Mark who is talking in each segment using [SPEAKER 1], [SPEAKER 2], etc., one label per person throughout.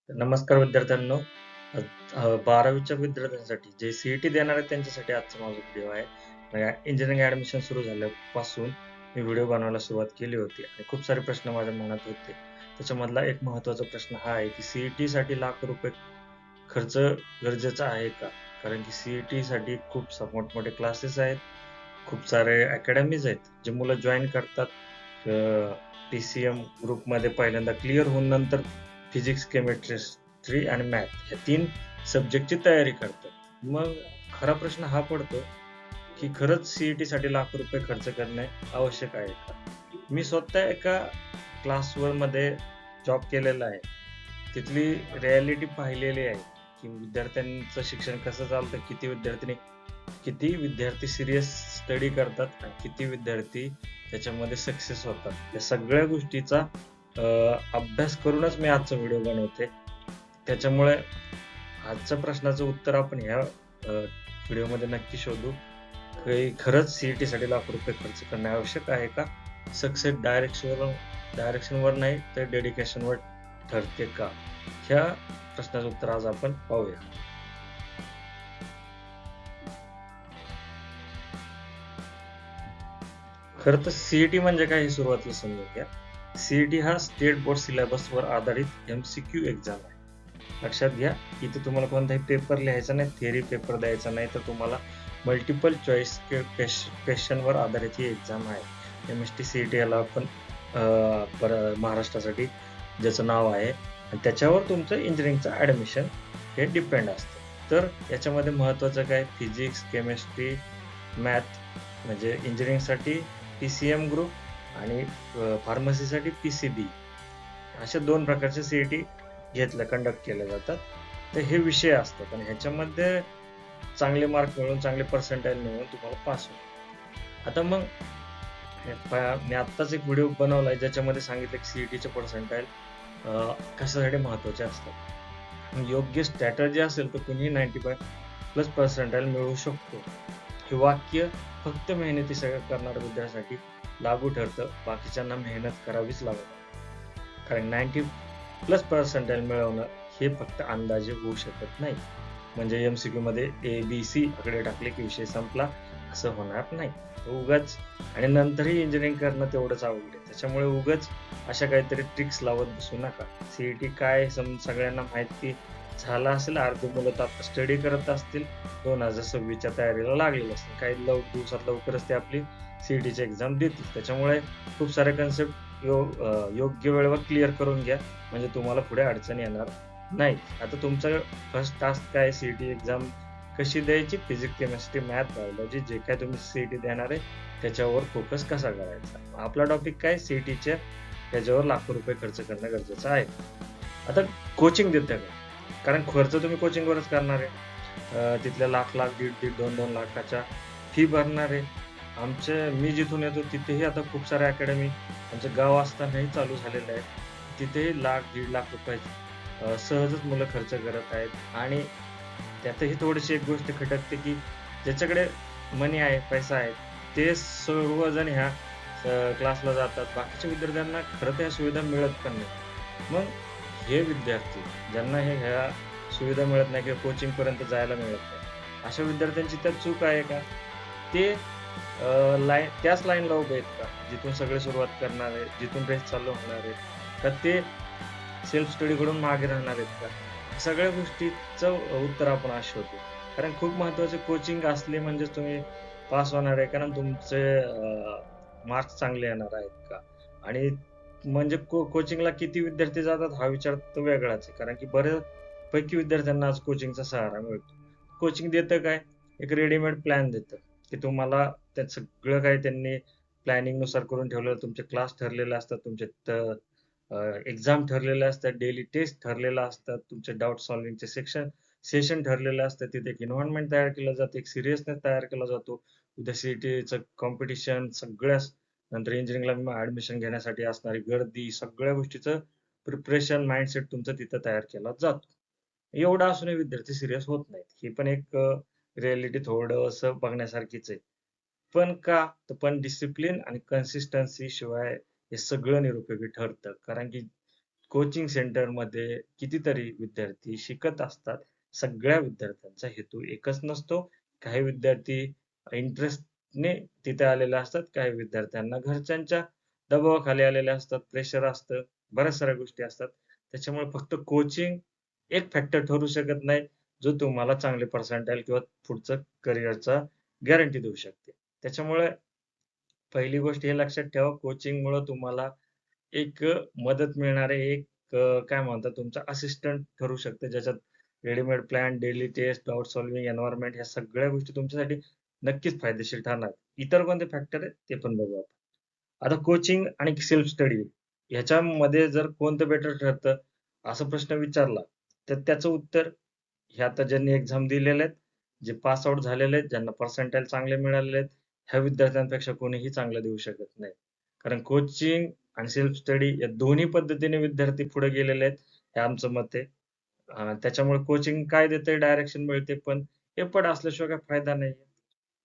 [SPEAKER 1] नमस्कार विद्यार्थ्यांनो. 12वीच्या विद्यार्थ्यांसाठी जे सी-ई-टी देणार आहेत त्यांच्यासाठी आजचा माझा व्हिडिओ आहे. इंजिनिअरिंग ॲडमिशन सुरू झाल्यापासून मी व्हिडिओ बनवायला सुरुवात केली होती आणि खूप सारे प्रश्न माझ्या मनात होते. त्याच्यामधला एक महत्त्वाचा प्रश्न हा आहे, की सी-ई-टीसाठी लाख रुपये खर्च गरजेचा आहे का? कारण की सी-ई-टीसाठी खूप मोठमोठे क्लासेस आहेत, खूप सारे अकॅडमीज आहेत, जे मुलं जॉइन करतात. टी-सी-एम ग्रुपमध्ये पहिल्यांदा क्लिअर होऊन नंतर फिजिक्स, केमिस्ट्री आणि मॅथ ह्या 3 सब्जेक्टची तयारी करतात. मग खरा प्रश्न हा पडतो, की खरंच सी-ई-टीसाठी लाख रुपये खर्च करणे आवश्यक आहे का? मी स्वतः एका क्लासमध्ये जॉब केलेला आहे. तिथली रिॲलिटी पाहिलेली आहे, की विद्यार्थ्यांचं शिक्षण कसं चालतं, किती विद्यार्थी सीरियस स्टडी करतात आणि किती विद्यार्थी त्याच्यामध्ये सक्सेस होतात. या सगळ्या गोष्टीचा अभ्यास करूनच मी आजचा व्हिडिओ बनवते. त्याच्यामुळे आजच्या प्रश्नाचं उत्तर आपण ह्या व्हिडिओमध्ये नक्की शोधू, की खरंच सी-ई-टीसाठी लाख रुपये खर्च करणे आवश्यक आहे का? सक्सेस डायरेक्शनवर नाही तर डेडिकेशनवर ठरते का? ह्या प्रश्नाचं उत्तर आज आपण पाहूया. खरं तर सी म्हणजे काय हे सुरुवातीला समजून घ्या. सी हा स्टेट बोर्ड सिलेबसवर आधारित एम-सी-क्यू एक्झाम आहे. लक्षात घ्या, इथे तुम्हाला कोणताही पेपर लिहायचा नाही, थिअरी पेपर द्यायचा नाही, तर तुम्हाला मल्टिपल चॉईस क्वेश्चनवर आधारित ही एक्झाम आहे. एम-एस-टी सी-ई-टी याला आपण महाराष्ट्रासाठी ज्याचं नाव आहे आणि त्याच्यावर तुमचं इंजिनिअरिंगचं ॲडमिशन हे डिपेंड असतं. तर याच्यामध्ये महत्त्वाचं काय, फिजिक्स, केमिस्ट्री, मॅथ म्हणजे इंजिनिअरिंगसाठी टी-सी-एम ग्रुप आणि फार्मसीसाठी पी-सी-बी अशा 2 प्रकारचे सी-ई-टी कंडक्ट केल्या जातात. तर हे विषय असतात आणि ह्याच्यामध्ये चांगले मार्क मिळवून, चांगले पर्सेंटाइल मिळवून तुम्हाला पास होईल. आता मग मी आत्ताच एक व्हिडिओ बनवलाय ज्याच्यामध्ये सांगितलं की सी-ई-टीचे पर्सेंटाइल कशासाठी महत्त्वाचे असतात. योग्य स्ट्रॅटर्जी असेल तर कुणीही 95+ पर्सेंटाइल मिळवू शकतो. हे वाक्य फक्त मेहनतीसह करणाऱ्या विद्यार्थ्यांसाठी लागू ठरतं. बाकीच्यांना मेहनत करावीच लागते. कारण 90+ पर्सेंटाइल मिळवणं हे फक्त अंदाजे होऊ शकत नाही. म्हणजे एम-सी-क्यू मध्ये ए-बी-सी आकडे टाकले की विषय संपला असं होणार नाही. उगाच आणि नंतरही इंजिनिअरिंग करणं तेवढंच अवघड आहे. त्याच्यामुळे उगाच अशा काहीतरी ट्रिक्स लावत बसू नका. सी-ई-टी काय सगळ्यांना माहिती झालं असेल. अर्धी मुलं तर आता स्टडी करत असतील. 2026च्या तयारीला लागलेले असतील. काही दिवसात लवकरच ते आपली सी-ई-टीची एक्झाम देतील. त्याच्यामुळे खूप सारे कन्सेप्ट योग्य वेळेवर क्लिअर करून घ्या. म्हणजे तुम्हाला पुढे अडचण येणार नाही. आता तुमचं फर्स्ट टास्क काय, सी-ई-टी एक्झाम कशी द्यायची, फिजिक्स, केमिस्ट्री, मॅथ, बायोलॉजी जे काय तुम्ही सी-ई-टी देणार आहे त्याच्यावर फोकस कसा करायचा. आपला टॉपिक काय, सी-ई-टीच्या त्याच्यावर लाखो रुपये खर्च करणं गरजेचं आहे. आता कोचिंग देतं का? कारण खर्च तुम्ही कोचिंगवरच करणार आहे. तिथल्या लाख-लाख, दीड-दीड, 2-2 लाखाच्या फी भरणार आहे. मी जिथून येतो तिथेही आता खूप साऱ्या अकॅडमी आमचं गाव असतानाही चालू झालेलं आहे. तिथेही लाख, दीड लाख रुपये सहजच मुलं खर्च करत आहेत आणि त्यातही थोडीशी एक गोष्ट खटकते, की ज्याच्याकडे मनी आहे, पैसा आहे, ते सर्वजण ह्या क्लासला जातात. बाकीच्या विद्यार्थ्यांना खरं तर ह्या सुविधा मिळत पण नाही. मग हे विद्यार्थी ज्यांना ह्या सुविधा मिळत नाही किंवा कोचिंगपर्यंत जायला मिळत नाही, अशा विद्यार्थ्यांची त्यात चूक आहे का? ते त्याच लाईनला उभे आहेत का? जिथून सगळे सुरुवात करणार आहेत, जिथून रेस चालू होणार आहे. का ते सेल्फ स्टडीकडून मागे राहणार आहेत का? सगळ्या गोष्टीचं उत्तर आपण आज शोधू. कारण खूप महत्त्वाचे कोचिंग असले म्हणजेच तुम्ही पास होणार आहे. कारण तुमचे मार्क्स चांगले येणार आहेत का? आणि म्हणजे कोचिंगला किती विद्यार्थी जातात हा विचार तर वेगळाच आहे. कारण की बऱ्याचपैकी विद्यार्थ्यांना आज कोचिंगचा सहारा मिळतो. कोचिंग देतं काय? एक रेडीमेड प्लॅन देतं, की तुम्हाला त्यात सगळं काही त्यांनी प्लॅनिंगनुसार करून ठेवलेलं. तुमचे क्लास ठरलेले असतात, तुमचे एक्झाम ठरलेल्या असतात, डेली टेस्ट ठरलेल्या असतात, तुमचे डाउट सॉल्व्हिंगचे सेशन ठरलेले असतात. तिथे एक एन्व्हायर्नमेंट तयार केलं जातं, एक सीरियसनेस तयार केला जातो. उद्या सी-ई-टीचं कॉम्पिटिशन नंतर इंजिनिअरिंगला ॲडमिशन घेण्यासाठी असणारी गर्दी, सगळ्या गोष्टीचं प्रिपरेशन माइंडसेट तुमचा तिथं तयार केला जातो. एवढं असूनही विद्यार्थी सीरियस होत नाहीत. ही पण एक रिॲलिटी थोडंसं बघण्यासारखीच आहे. पण का? तर डिसिप्लिन आणि कन्सिस्टन्सी शिवाय हे सगळं निरुपयोगी ठरतं. कारण की कोचिंग सेंटरमध्ये कितीतरी विद्यार्थी शिकत असतात. सगळ्या विद्यार्थ्यांचा हेतू एकच नसतो. काही विद्यार्थी इंटरेस्टने तिथे आलेले असतात. काही विद्यार्थ्यांना घरच्यांच्या दबावाखाली आलेले असतात. प्रेशर असतं. बऱ्याच साऱ्या गोष्टी असतात. त्याच्यामुळे फक्त कोचिंग एक फॅक्टर ठरू शकत नाही, जो तुम्हाला चांगले पर्सेंटाइल किंवा पुढचं करिअरचा गॅरंटी देऊ शकते. त्याच्यामुळे पहिली गोष्ट हे लक्षात ठेवा, कोचिंगमुळं तुम्हाला एक मदत मिळणार आहे. एक काय म्हणतात तुमचा असिस्टंट ठरू शकते, ज्याच्यात readymade plan, daily test, doubt solving, environment ह्या सगळ्या गोष्टी तुमच्यासाठी नक्कीच फायदेशीर ठरणार. इतर कोणते फॅक्टर आहेत ते पण बघू आपण. आता कोचिंग आणि सेल्फ स्टडी ह्याच्यामध्ये जर कोणतं बेटर ठरतं, असा प्रश्न विचारला, तर त्याचं उत्तर हे आता ज्यांनी एक्झाम दिलेल्या आहेत, जे पास आउट झालेले आहेत, ज्यांना पर्सेंटाइल चांगले मिळालेले आहेत, ह्या विद्यार्थ्यांपेक्षा कोणीही चांगलं देऊ शकत नाही. कारण कोचिंग आणि सेल्फ स्टडी या दोन्ही पद्धतीने विद्यार्थी पुढे गेलेले आहेत, हे आमचं मत आहे. त्याच्यामुळे कोचिंग काय देतंय डायरेक्शन मिळते, पण एफर्ट असल्याशिवाय काही फायदा नाही.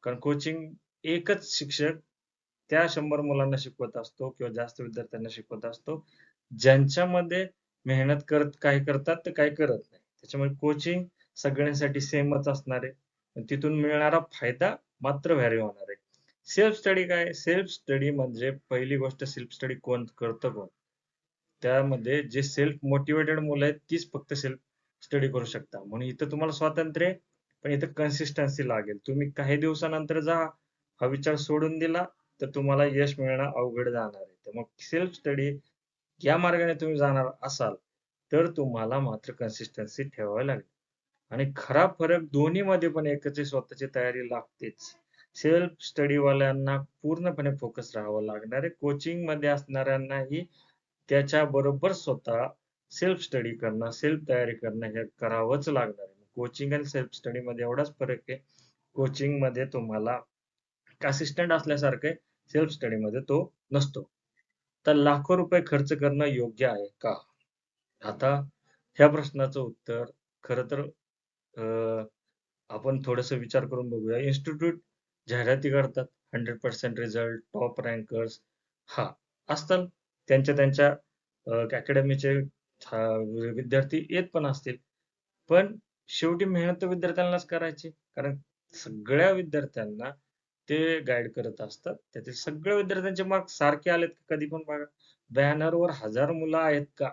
[SPEAKER 1] कारण कोचिंग एकच शिक्षक त्या 100 मुलांना शिकवत असतो किंवा जास्त विद्यार्थ्यांना शिकवत असतो, ज्यांच्यामध्ये मेहनत काही करतात, तर काही करत नाही. त्याच्यामुळे कोचिंग सगळ्यांसाठी सेमच असणार आहे. पण तिथून मिळणारा फायदा मात्र व्हॅरी होणार आहे. सेल्फ स्टडी काय? सेल्फ स्टडी म्हणजे पहिली गोष्ट सेल्फ स्टडी कोण करतं कोण? त्यामध्ये जे सेल्फ मोटिव्हेटेड मुलं आहेत, तीच फक्त सेल्फ स्टडी करू शकता. म्हणून इथं तुम्हाला स्वातंत्र्य आहे, पण इथं कन्सिस्टन्सी लागेल. तुम्ही काही दिवसानंतर जा हा विचार सोडून दिला, तर तुम्हाला यश मिळणं अवघड जाणार आहे. तर मग सेल्फ स्टडी या मार्गाने तुम्ही जाणार असाल, तर तुम्हाला मात्र कन्सिस्टन्सी ठेवावी लागेल. आणि खरा फरक दोन्हीमध्ये पण एकच स्वतःची तयारी लागतेच. सेल्फ स्टडीवाल्यांना पूर्णपणे फोकस राहावं लागणार आहे. कोचिंगमध्ये असणाऱ्यांनाही त्याच्याबरोबर स्वतः सेल्फ स्टडी करणं, सेल्फ तयारी करणं हे करावंच लागणार आहे. कोचिंग आणि सेल्फ स्टडीमध्ये एवढाच फरक आहे. कोचिंगमध्ये तुम्हाला असिस्टंट असल्यासारखं आहे, सेल्फ स्टडीमध्ये तो नसतो. तर लाखो रुपये खर्च करणं योग्य आहे का? आता ह्या प्रश्नाचं उत्तर खरं तर अ, आपण थोडंसं विचार करून बघूया. इन्स्टिट्यूट जाहिराती करतात. 100% रिझल्ट, टॉप रँकर्स हां, असतात. त्यांच्या अकॅडमीचे विद्यार्थी येत पण असतील. पण शेवटी मेहनत तर विद्यार्थ्यांनाच करायची. कारण सगळ्या विद्यार्थ्यांना ते गाईड करत असतात. त्यातील सगळ्या विद्यार्थ्यांचे मार्क सारखे आलेत का कधी पण बघा. बॅनरवर 1000 मुलं आहेत का?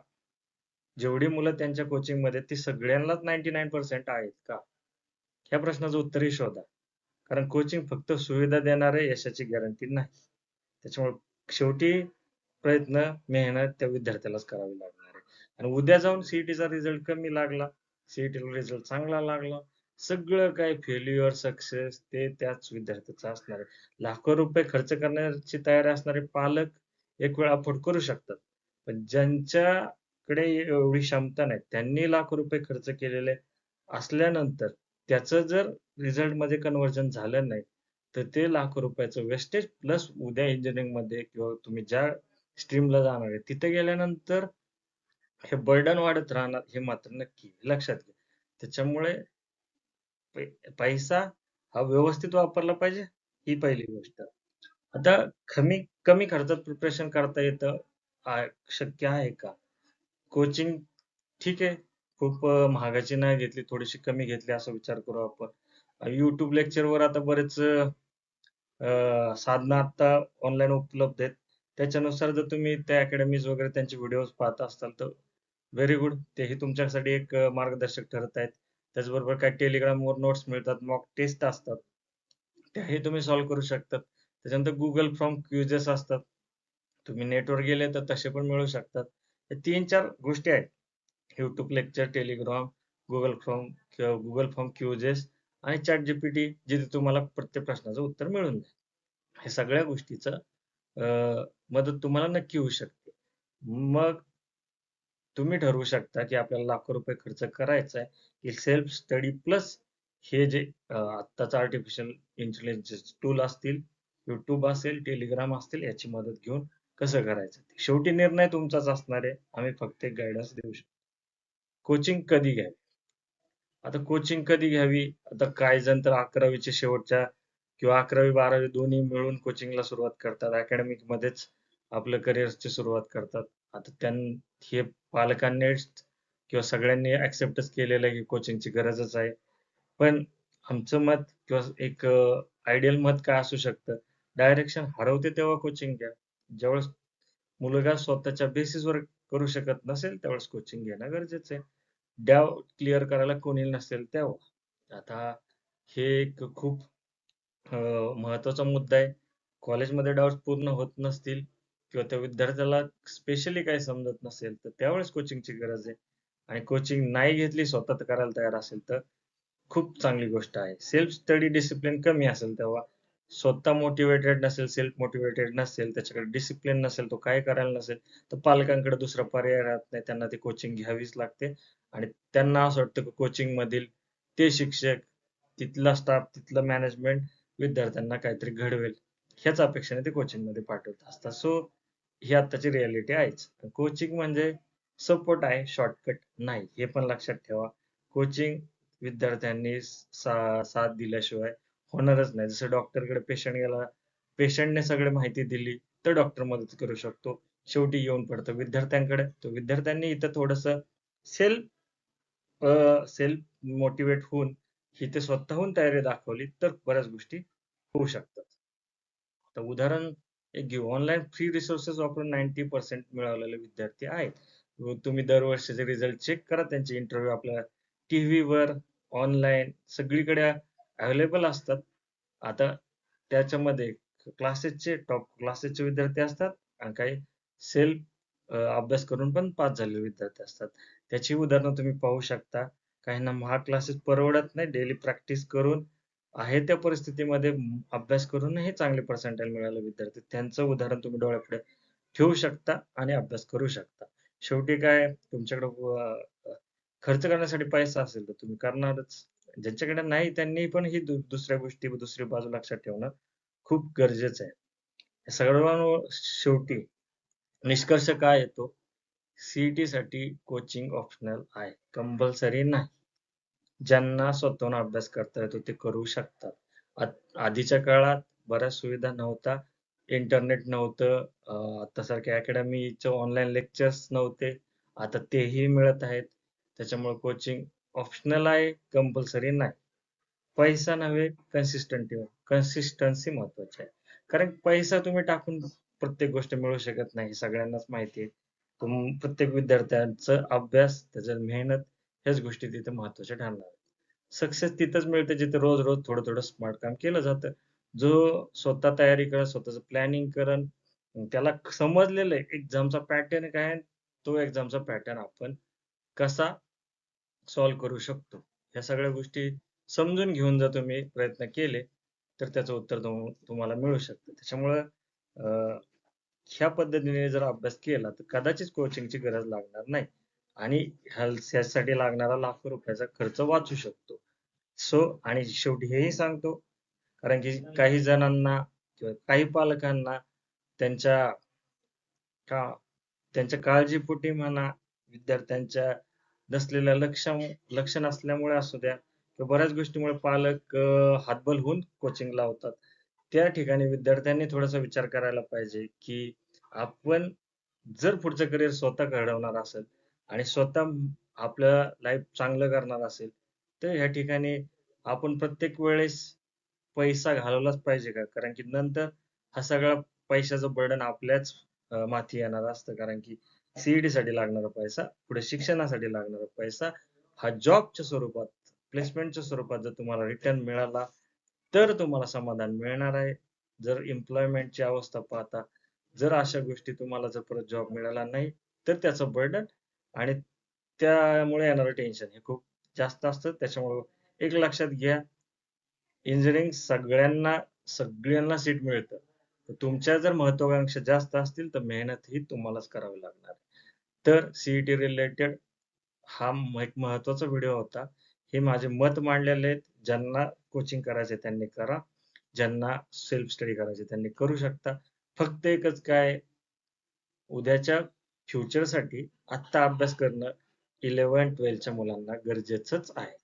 [SPEAKER 1] जेवढी मुलं त्यांच्या कोचिंगमध्ये ती सगळ्यांनाच 99% आहेत का? ह्या प्रश्नाचं उत्तरही शोधा. कारण कोचिंग फक्त सुविधा देणार आहे, यशाची गॅरंटी नाही. त्याच्यामुळे शेवटी प्रयत्न, मेहनत त्या विद्यार्थ्यालाच करावी लागणार आहे. आणि उद्या जाऊन सी-ई-टीचा रिझल्ट कमी लागला, सी-ई-टीला रिझल्ट चांगला लागला, सगळं काही फेल्युअर, सक्सेस ते त्याच विद्यार्थ्याचं असणार आहे. लाखो रुपये खर्च करण्याची तयारी असणारे पालक एक वेळ अफोर्ड करू शकतात. पण ज्यांच्याकडे एवढी क्षमता नाही, त्यांनी लाखो रुपये खर्च केलेले असल्यानंतर त्याचं जर रिझल्टमध्ये कन्व्हर्जन झालं नाही, तर ते लाखो रुपयाचं वेस्टेज प्लस उद्या इंजिनिअरिंगमध्ये किंवा तुम्ही ज्या स्ट्रीमला जाणार आहे, तिथे गेल्यानंतर हे बर्डन वाढत राहणार हे मात्र नक्की लक्षात घ्या. त्याच्यामुळे पै पैसा हा व्यवस्थित वापरला पाहिजे, ही पहिली गोष्ट. आता कमी कमी खर्चात प्रिपरेशन करता येतं, शक्य आहे का? कोचिंग ठीक आहे. खूप महागाची नाही घेतली, थोडीशी कमी घेतली असा विचार करू आपण. YouTube लेक्चरवर आता बरेच साधनं आता ऑनलाईन उपलब्ध आहेत. त्याच्यानुसार जर तुम्ही त्या अकॅडमीज वगैरे त्यांचे व्हिडिओज पाहत असाल तर व्हेरी गुड. तेही तुमच्यासाठी एक मार्गदर्शक ठरत आहेत. त्याचबरोबर काही Telegramवर नोट्स मिळतात, मॉक टेस्ट असतात. त्याही तुम्ही सॉल्व्ह करू शकतात. त्याच्यानंतर Google फॉर्म क्विजेस असतात. तुम्ही नेटवर गेले तर तसे पण मिळू शकतात. हे 3-4 गोष्टी आहेत. YouTube lecture, Telegram, Google form किंवा Google फॉर्म क्विजेस आणि ChatGPT जिथे तुम्हाला प्रत्येक प्रश्नाचं उत्तर मिळून जाईल. हे सगळ्या गोष्टीचं मदत तुम्हाला नक्की होऊ शकते. मग तुम्ही ठरवू शकता, की आपल्याला लाखो रुपये खर्च करायचा आहे, की सेल्फ स्टडी प्लस हे जे आत्ताचं आर्टिफिशियल इंटेलिजन्स टूल असतील, YouTube असेल, Telegram असतील याची मदत घेऊन कसं करायचं. शेवटी निर्णय तुमचाच असणार आहे. आम्ही फक्त एक गाईडन्स देऊ शकतो. कोचिंग कधी घ्यावी? आता कोचिंग कधी घ्यावी? आता काही जण तर 11वीच्या शेवटच्या किंवा 11वी-12वी दोन्ही मिळून कोचिंगला सुरुवात करतात. अकॅडमिकमध्येच आपलं करिअरची सुरुवात करतात. आता हे पालकांनी किंवा सगळ्यांनी ऍक्सेप्टच केलेलं आहे की कोचिंगची गरजच आहे. पण आमचं मत किंवा एक आयडियल मत काय असू शकतं, डायरेक्शन हरवते तेव्हा कोचिंग घ्या. ज्यावेळेस मुलगा स्वतःच्या बेसिसवर करू शकत नसेल, त्यावेळेस कोचिंग घेणं गरजेचं आहे. डाऊट क्लिअर करायला कोणी नसेल तेव्हा. आता हे एक खूप महत्त्वाचा मुद्दा आहे. कॉलेजमध्ये डाउट्स पूर्ण होत नसतील किंवा त्या विद्यार्थ्याला स्पेशली काही समजत नसेल, तर त्यावेळेस कोचिंगची गरज आहे. आणि कोचिंग नाही घेतली, स्वतः करायला तयार असेल तर खूप चांगली गोष्ट आहे. सेल्फ स्टडी डिसिप्लिन कमी असेल तेव्हा. स्वतः मोटिव्हेटेड नसेल, सेल्फ मोटिव्हेटेड नसेल, त्याच्याकडे डिसिप्लिन नसेल, तो काय करायला नसेल, तर पालकांकडे दुसरा पर्याय राहत नाही. त्यांना ती कोचिंग घ्यावीच लागते आणि त्यांना असं वाटतं की कोचिंगमधील ते शिक्षक, तिथला स्टाफ, तिथलं मॅनेजमेंट विद्यार्थ्यांना काहीतरी घडवेल, ह्याच अपेक्षेने ते कोचिंगमध्ये पाठवत असतात. सो ही आत्ताची रिॲलिटी आहेच. कोचिंग म्हणजे सपोर्ट आहे, शॉर्टकट नाही. हे पण लक्षात ठेवा. कोचिंग विद्यार्थ्यांनी साथ दिल्याशिवाय होणारच नाही. जसं डॉक्टरकडे पेशंट गेला, पेशंटने सगळी माहिती दिली, तर डॉक्टर मदत करू शकतो. शेवटी येऊन पडतं विद्यार्थ्यांकडे. तर विद्यार्थ्यांनी इथं थोडंसं सेल्फ सेल्फ मोटिव्हेट होऊन इथे स्वतःहून तयारी दाखवली, तर बऱ्याच गोष्टी होऊ शकतात. तर उदाहरण एक घेऊ. ऑनलाईन फ्री रिसोर्सेस वापरून 90% मिळवलेले विद्यार्थी आहेत. तुम्ही दरवर्षीचे रिझल्ट चेक करा. त्यांचे इंटरव्ह्यू आपल्या टीव्हीवर, ऑनलाईन सगळीकडे अवेलेबल असतात. आता त्याच्यामध्ये क्लासेसचे टॉप क्लासेसचे विद्यार्थी असतात आणि काही सेल्फ अभ्यास करून पण पास झालेले विद्यार्थी असतात. त्याची उदाहरणं तुम्ही पाहू शकता. काहींना महाग क्लासेस परवडत नाही. डेली प्रॅक्टिस करून आहे त्या परिस्थितीमध्ये अभ्यास करूनही चांगले पर्सेंटाइल मिळाले विद्यार्थी. त्यांचं उदाहरण तुम्ही डोळ्यापुढे ठेवू शकता आणि अभ्यास करू शकता. शेवटी काय तुमच्याकडे खर्च करण्यासाठी पैसा असेल तर तुम्ही करणारच. ज्यांच्याकडे नाही त्यांनी पण ही दुसऱ्या गोष्टी दुसरी बाजू लक्षात ठेवणं खूप गरजेचं आहे. या सर्वांवर शेवटी निष्कर्ष काय येतो? सी-ई-टीसाठी कोचिंग ऑप्शनल आहे. कंपल्सरी नाही. ज्यांना स्वतःहून अभ्यास करता येतो ते करू शकतात. आधीच्या काळात बऱ्याच सुविधा नव्हत्या. इंटरनेट नव्हतं. आत्तासारख्या अकॅडमीचे ऑनलाईन लेक्चर्स नव्हते. आता तेही मिळत आहेत. त्याच्यामुळे कोचिंग ऑप्शनल आहे, कंपल्सरी नाही. पैसा नव्हे, कन्सिस्टन्सी महत्वाची आहे. कारण पैसा तुम्ही टाकून प्रत्येक गोष्ट मिळू शकत नाही, सगळ्यांनाच माहिती आहे. प्रत्येक विद्यार्थ्यांचा अभ्यास, त्याची मेहनत ह्याच गोष्टी तिथे महत्त्वाच्या ठरणार आहेत. सक्सेस तिथंच मिळते जिथे रोज-रोज थोडं-थोडं स्मार्ट काम केलं जातं. जो स्वतः तयारी करेल, स्वतःचं प्लॅनिंग करेल, त्याला समजलेलं आहे एक्झामचा पॅटर्न काय आहे, तो एक्झामचा पॅटर्न आपण कसा सॉल्व्ह करू शकतो. ह्या सगळ्या गोष्टी समजून घेऊन जर तुम्ही प्रयत्न केले, तर त्याचं उत्तर तुम्हाला मिळू शकतं. त्याच्यामुळं ह्या पद्धतीने जर अभ्यास केला, तर कदाचित कोचिंगची गरज लागणार नाही आणि ह्यासाठी लागणारा लाखो रुपयाचा खर्च वाचू शकतो. सो आणि शेवटी हेही सांगतो, कारण की काही जणांना किंवा काही पालकांना त्यांच्या का त्यांच्या काळजीपोटी म्हणा, विद्यार्थ्यांच्या नसलेलं लक्ष नसल्यामुळे असू द्या किंवा बऱ्याच गोष्टीमुळे पालक हतबल होऊन कोचिंग लावतात. त्या ठिकाणी विद्यार्थ्यांनी थोडासा विचार करायला पाहिजे, की आपण जर पुढचं करिअर स्वतः घडवणार असेल आणि स्वतः आपलं लाईफ चांगलं करणार असेल, तर ह्या ठिकाणी आपण प्रत्येक वेळेस पैसा घालवलाच पाहिजे का? कारण की नंतर हा सगळा पैशाचं बर्डन आपल्याच माथी येणार असतं. कारण की सी-ई-टीसाठी लागणारा पैसा, पुढे शिक्षणासाठी लागणारा पैसा, हा जॉबच्या स्वरूपात, प्लेसमेंटच्या स्वरूपात जर तुम्हाला रिटर्न मिळाला, तर तुम्हाला समाधान मिळणार आहे. जर एम्प्लॉयमेंटची अवस्था पाहता, जर अशा गोष्टी तुम्हाला जर परत जॉब मिळाला नाही, तर त्याचं बर्डन आणि त्यामुळे येणारं टेन्शन हे खूप जास्त असतं. त्याच्यामुळं एक लक्षात घ्या, इंजिनिअरिंग सगळ्यांना सीट मिळतं. तर तुमच्या जर महत्त्वाकांक्षा जास्त असतील, तर मेहनत ही तुम्हालाच करावी लागणार आहे. तर सी रिलेटेड हा एक महत्त्वाचा व्हिडिओ होता. हे माझे मत मांडलेले आहेत. ज्यांना कोचिंग करायचंय त्यांनी करा. ज्यांना सेल्फ स्टडी करायचे त्यांनी करू शकता. फक्त एकच काय उद्याच्या फ्युचरसाठी आत्ता अभ्यास करणं 11th-12thच्या मुलांना गरजेचंच आहे.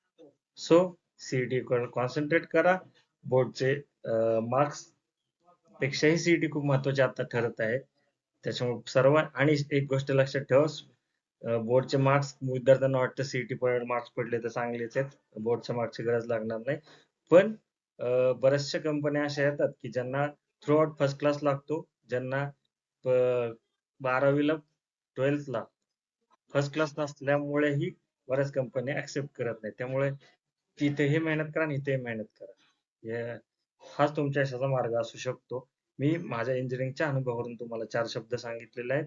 [SPEAKER 1] सो सी-ई-टीवर कॉन्सन्ट्रेट करा. बोर्डचे मार्क्स पेक्षाही सी खूप महत्त्वाचे आता ठरत आहे. त्याच्यामुळे सर्व आणि एक गोष्ट लक्षात ठेवा, बोर्डचे मार्क्स विद्यार्थ्यांना वाटतं सीईटी मार्क्स पडले तर चांगलेच आहेत. बोर्डच्या मार्क्सची गरज लागणार नाही. पण बऱ्याचशा कंपन्या अशा येतात, की ज्यांना थ्रू आउट फर्स्ट क्लास लागतो. ज्यांना प 12वी ला फर्स्ट क्लास नसल्यामुळेही बऱ्याच कंपन्या ॲक्सेप्ट करत नाहीत. त्यामुळे तिथेही मेहनत करा आणि इथेही मेहनत करा. हे हाच तुमच्या यशाचा मार्ग असू शकतो. मी माझ्या इंजिनिअरिंगच्या अनुभवावरून तुम्हाला 4 शब्द सांगितलेले आहेत.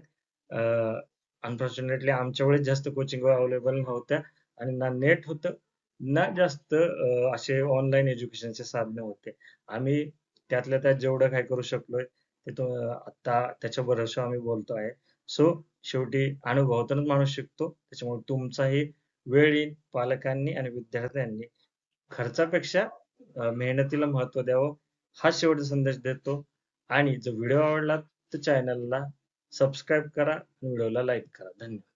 [SPEAKER 1] अनफॉर्च्युनेटली आमच्या वेळेस जास्त कोचिंग अवेलेबल नव्हत्या आणि ना नेट होतं, ना जास्त असे ऑनलाईन एज्युकेशनचे साधनं होते. आम्ही त्यातल्या त्यात जेवढं काही करू शकलोय, ते आता त्याच्या भरोश्यावर आम्ही बोलतो आहे. सो शेवटी अनुभवातूनच माणूस शिकतो. त्याच्यामुळे तुमचाही वेळ येईल, पालकांनी आणि विद्यार्थ्यांनी खर्चापेक्षा मेहनतीला महत्त्व द्यावं, हा शेवटचा संदेश देतो. आणि जर व्हिडिओ आवडला तर चॅनलला सबस्क्राईब करा आणि व्हिडिओला लाईक करा. धन्यवाद.